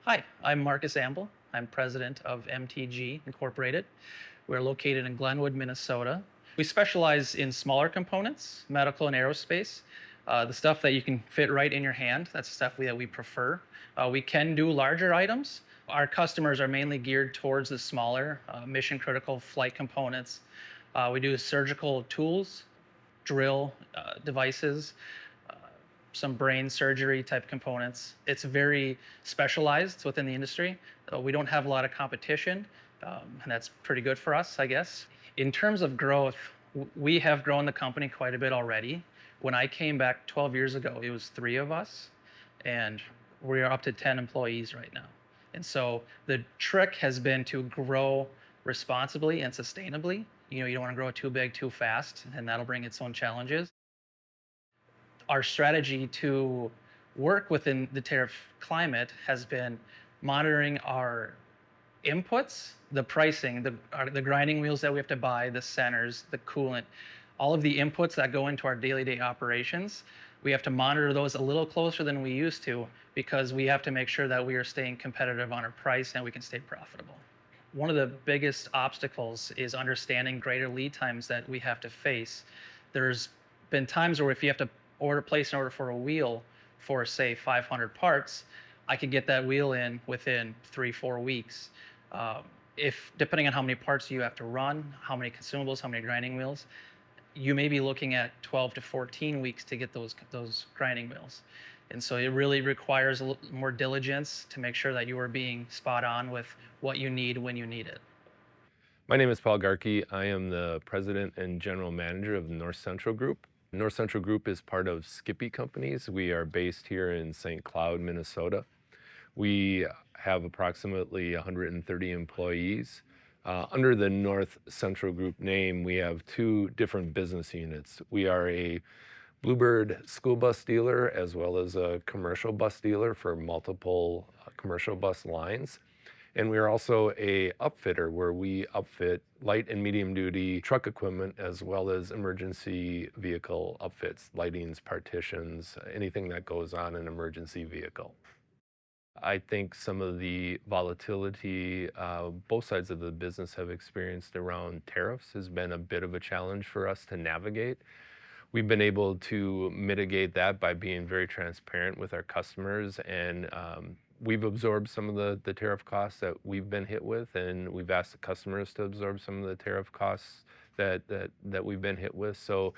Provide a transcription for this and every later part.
Hi, I'm Marcus Amble. I'm president of MTG Incorporated. We're located in Glenwood, Minnesota. We specialize in smaller components, medical and aerospace. The stuff that you can fit right in your hand, that's the stuff that we prefer. We can do larger items. Our customers are mainly geared towards the smaller, mission critical flight components. We do surgical tools, drill devices, some brain surgery type components. It's very specialized within the industry. We don't have a lot of competition, and that's pretty good for us, I guess. In terms of growth, we have grown the company quite a bit already. When I came back 12 years ago, it was three of us, and we are up to 10 employees right now. And so the trick has been to grow responsibly and sustainably. You don't want to grow too big too fast, and that'll bring its own challenges. Our strategy to work within the tariff climate has been monitoring our inputs, the pricing, the grinding wheels that we have to buy, the centers, the coolant, all of the inputs that go into our daily day operations. We have to monitor those a little closer than we used to because we have to make sure that we are staying competitive on our price and we can stay profitable. One of the biggest obstacles is understanding greater lead times that we have to face. There's been times where if you have to place an order for a wheel for say 500 parts, I could get that wheel in within 3-4 weeks. If depending on how many parts you have to run, how many consumables, how many grinding wheels, you may be looking at 12 to 14 weeks to get those grinding wheels. And so it really requires a little more diligence to make sure that you are being spot on with what you need when you need it. My name is Paul Garkey. I am the president and general manager of the North Central Group. North Central Group is part of Skippy Companies. We are based here in St. Cloud, Minnesota. We have approximately 130 employees. Under the North Central Group name, we have two different business units. We are a Bluebird school bus dealer as well as a commercial bus dealer for multiple commercial bus lines. And we are also a upfitter where we upfit light and medium duty truck equipment as well as emergency vehicle upfits, lightings, partitions, anything that goes on an emergency vehicle. I think some of the volatility both sides of the business have experienced around tariffs has been a bit of a challenge for us to navigate. We've been able to mitigate that by being very transparent with our customers, and we've absorbed some of the tariff costs that we've been hit with, and we've asked the customers to absorb some of the tariff costs that we've been hit with. So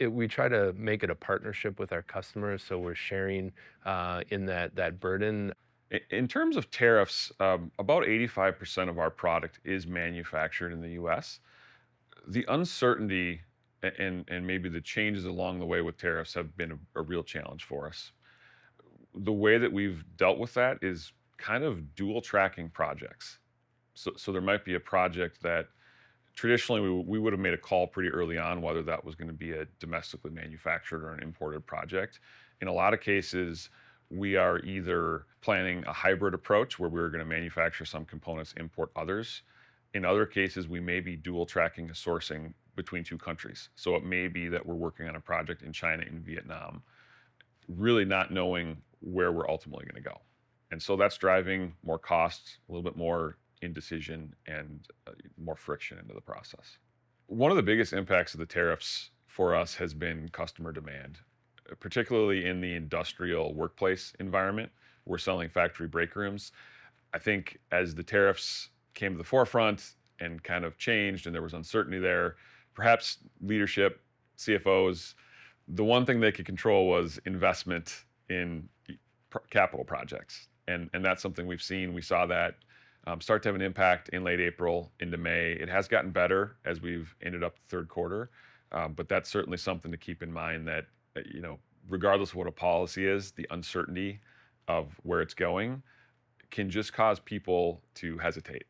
we try to make it a partnership with our customers, so we're sharing in that burden. In terms of tariffs, about 85% of our product is manufactured in the US. The uncertainty and maybe the changes along the way with tariffs have been a real challenge for us. The way that we've dealt with that is kind of dual tracking projects. So there might be a project that traditionally we would have made a call pretty early on whether that was going to be a domestically manufactured or an imported project. In a lot of cases, we are either planning a hybrid approach where we're going to manufacture some components, import others. In other cases, we may be dual tracking a sourcing between two countries. So it may be that we're working on a project in China and Vietnam, really not knowing where we're ultimately going to go. And so that's driving more costs, a little bit more indecision, and more friction into the process. One of the biggest impacts of the tariffs for us has been customer demand, particularly in the industrial workplace environment. We're selling factory break rooms. I think as the tariffs came to the forefront and kind of changed and there was uncertainty there, perhaps leadership, CFOs, the one thing they could control was investment in capital projects. And that's something we've seen. We saw that start to have an impact in late April into May. It has gotten better as we've ended up the third quarter, but that's certainly something to keep in mind that, regardless of what a policy is, the uncertainty of where it's going can just cause people to hesitate.